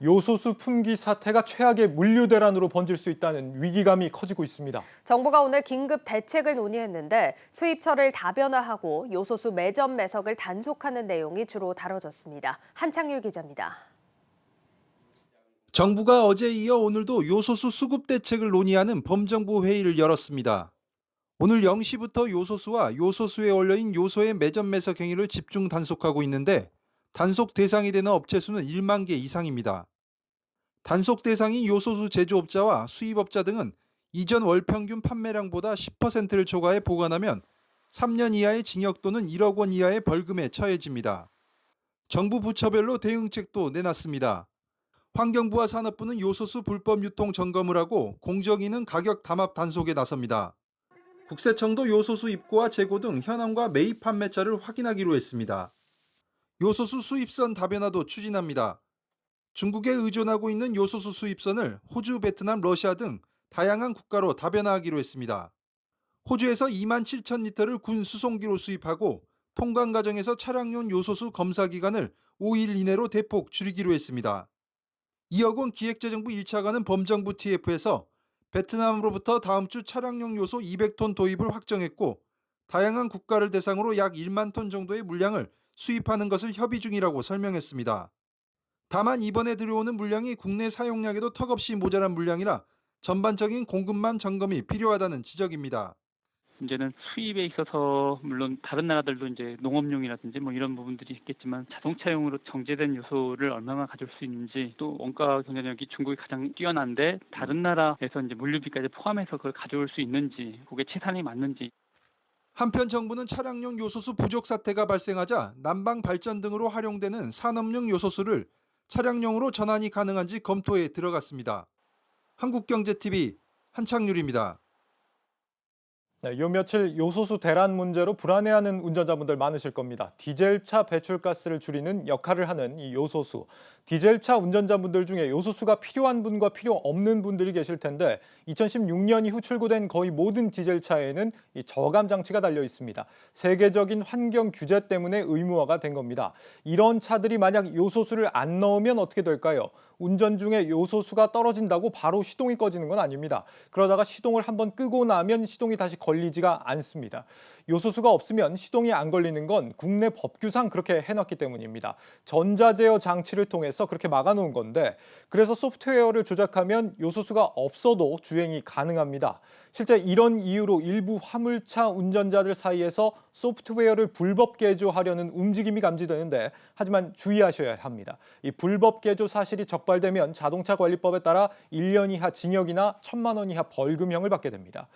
요소수 품귀 사태가 최악의 물류 대란으로 번질 수 있다는 위기감이 커지고 있습니다. 정부가 오늘 긴급 대책을 논의했는데 수입처를 다변화하고 요소수 매점 매석을 단속하는 내용이 주로 다뤄졌습니다. 한창률 기자입니다. 정부가 어제 이어 오늘도 요소수 수급 대책을 논의하는 범정부 회의를 열었습니다. 오늘 0시부터 요소수와 요소수에 올려인 요소의 매점 매석 행위를 집중 단속하고 있는데 단속 대상이 되는 업체 수는 1만 개 이상입니다. 단속 대상인 요소수 제조업자와 수입업자 등은 이전 월 평균 판매량보다 10%를 초과해 보관하면 3년 이하의 징역 또는 1억 원 이하의 벌금에 처해집니다. 정부 부처별로 대응책도 내놨습니다. 환경부와 산업부는 요소수 불법 유통 점검을 하고 공정위는 가격 담합 단속에 나섭니다. 국세청도 요소수 입고와 재고 등 현황과 매입 판매처를 확인하기로 했습니다. 요소수 수입선 다변화도 추진합니다. 중국에 의존하고 있는 요소수 수입선을 호주, 베트남, 러시아 등 다양한 국가로 다변화하기로 했습니다. 호주에서 2만 7천 리터를 군 수송기로 수입하고 통관 과정에서 차량용 요소수 검사 기간을 5일 이내로 대폭 줄이기로 했습니다. 이억원 기획재정부 1차관은 범정부 TF에서 베트남으로부터 다음 주 차량용 요소 200톤 도입을 확정했고 다양한 국가를 대상으로 약 1만 톤 정도의 물량을 수입하는 것을 협의 중이라고 설명했습니다. 다만 이번에 들여오는 물량이 국내 사용량에도 턱없이 모자란 물량이라 전반적인 공급망 점검이 필요하다는 지적입니다. 문제는 수입에 있어서 물론 다른 나라들도 이제 농업용이라든지 뭐 이런 부분들이 있겠지만 자동차용으로 정제된 요소를 얼마나 가져올 수 있는지, 또 원가 경쟁력이 중국이 가장 뛰어난데 다른 나라에서 이제 물류비까지 포함해서 그걸 가져올 수 있는지, 그게 채산이 맞는지. 한편 정부는 차량용 요소수 부족 사태가 발생하자 난방 발전 등으로 활용되는 산업용 요소수를 차량용으로 전환이 가능한지 검토에 들어갔습니다. 한국경제TV 한창률입니다. 네, 요 며칠 요소수 대란 문제로 불안해하는 운전자분들 많으실 겁니다. 디젤차 배출가스를 줄이는 역할을 하는 이 요소수. 디젤차 운전자분들 중에 요소수가 필요한 분과 필요 없는 분들이 계실 텐데 2016년 이후 출고된 거의 모든 디젤차에는 이 저감 장치가 달려 있습니다. 세계적인 환경 규제 때문에 의무화가 된 겁니다. 이런 차들이 만약 요소수를 안 넣으면 어떻게 될까요? 운전 중에 요소수가 떨어진다고 바로 시동이 꺼지는 건 아닙니다. 그러다가 시동을 한번 끄고 나면 시동이 다시 걸리지가 않습니다. 요소수가 없으면 시동이 안 걸리는 건 국내 법규상 그렇게 해놨기 때문입니다. 전자제어 장치를 통해서 그렇게 막아놓은 건데 그래서 소프트웨어를 조작하면 요소수가 없어도 주행이 가능합니다. 실제 이런 이유로 일부 화물차 운전자들 사이에서 소프트웨어를 불법 개조하려는 움직임이 감지되는데 하지만 주의하셔야 합니다. 이 불법 개조 사실이 적발되면 자동차관리법에 따라 1년 이하 징역이나 1,000만 원 이하 벌금형을 받게 됩니다.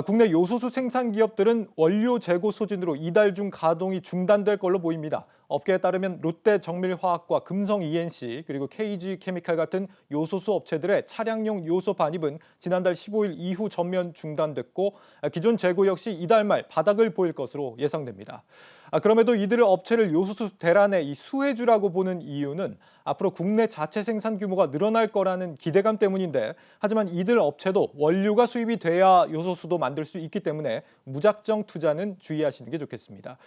국내 요소수 생산 기업들은 원료 재고 소진으로 이달 중 가동이 중단될 걸로 보입니다. 업계에 따르면 롯데정밀화학과 금성 ENC 그리고 KG케미칼 같은 요소수 업체들의 차량용 요소 반입은 지난달 15일 이후 전면 중단됐고 기존 재고 역시 이달 말 바닥을 보일 것으로 예상됩니다. 그럼에도 이들의 업체를 요소수 대란의 이 수혜주라고 보는 이유는 앞으로 국내 자체 생산 규모가 늘어날 거라는 기대감 때문인데 하지만 이들 업체도 원료가 수입이 돼야 요소수도 만들 수 있기 때문에 무작정 투자는 주의하시는 게 좋겠습니다.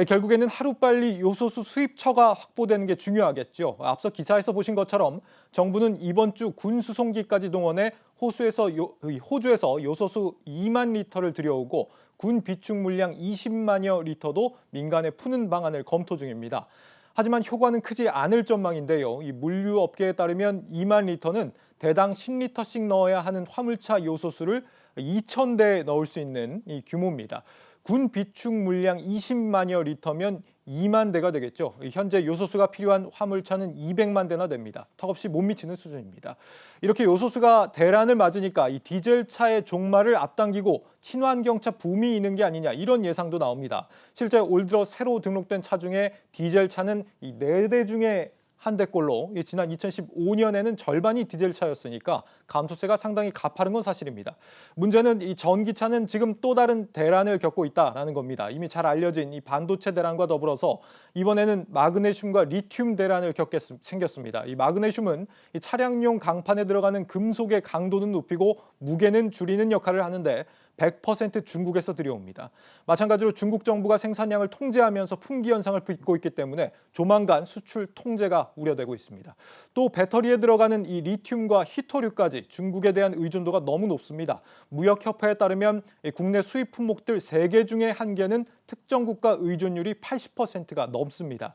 결국에는 하루빨리 요소수 수입처가 확보되는 게 중요하겠죠. 앞서 기사에서 보신 것처럼 정부는 이번 주 군 수송기까지 동원해 호주에서 요소수 2만 리터를 들여오고 군 비축 물량 20만여 리터도 민간에 푸는 방안을 검토 중입니다. 하지만 효과는 크지 않을 전망인데요. 이 물류업계에 따르면 2만 리터는 대당 10리터씩 넣어야 하는 화물차 요소수를 2,000대에 넣을 수 있는 이 규모입니다. 군 비축 물량 20만여 리터면 2만 대가 되겠죠. 현재 요소수가 필요한 화물차는 200만 대나 됩니다. 턱없이 못 미치는 수준입니다. 이렇게 요소수가 대란을 맞으니까 이 디젤차의 종말을 앞당기고 친환경차 붐이 있는 게 아니냐 이런 예상도 나옵니다. 실제 올 들어 새로 등록된 차 중에 디젤차는 이 4대 중에 한 대꼴로 지난 2015년에는 절반이 디젤차였으니까 감소세가 상당히 가파른 건 사실입니다. 문제는 이 전기차는 지금 또 다른 대란을 겪고 있다라는 겁니다. 이미 잘 알려진 이 반도체 대란과 더불어서 이번에는 마그네슘과 리튬 대란을 생겼습니다. 이 마그네슘은 이 차량용 강판에 들어가는 금속의 강도는 높이고 무게는 줄이는 역할을 하는데 100% 중국에서 들여옵니다. 마찬가지로 중국 정부가 생산량을 통제하면서 품귀 현상을 빚고 있기 때문에 조만간 수출 통제가 우려되고 있습니다. 또 배터리에 들어가는 이 리튬과 히토류까지 중국에 대한 의존도가 너무 높습니다. 무역협회에 따르면 국내 수입 품목들 3개 중에 1개는 특정 국가 의존율이 80%가 넘습니다.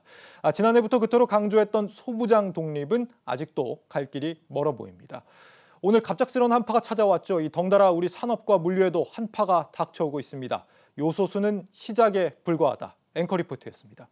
지난해부터 그토록 강조했던 소부장 독립은 아직도 갈 길이 멀어 보입니다. 오늘 갑작스러운 한파가 찾아왔죠. 이 덩달아 우리 산업과 물류에도 한파가 닥쳐오고 있습니다. 요소수는 시작에 불과하다. 앵커 리포트였습니다.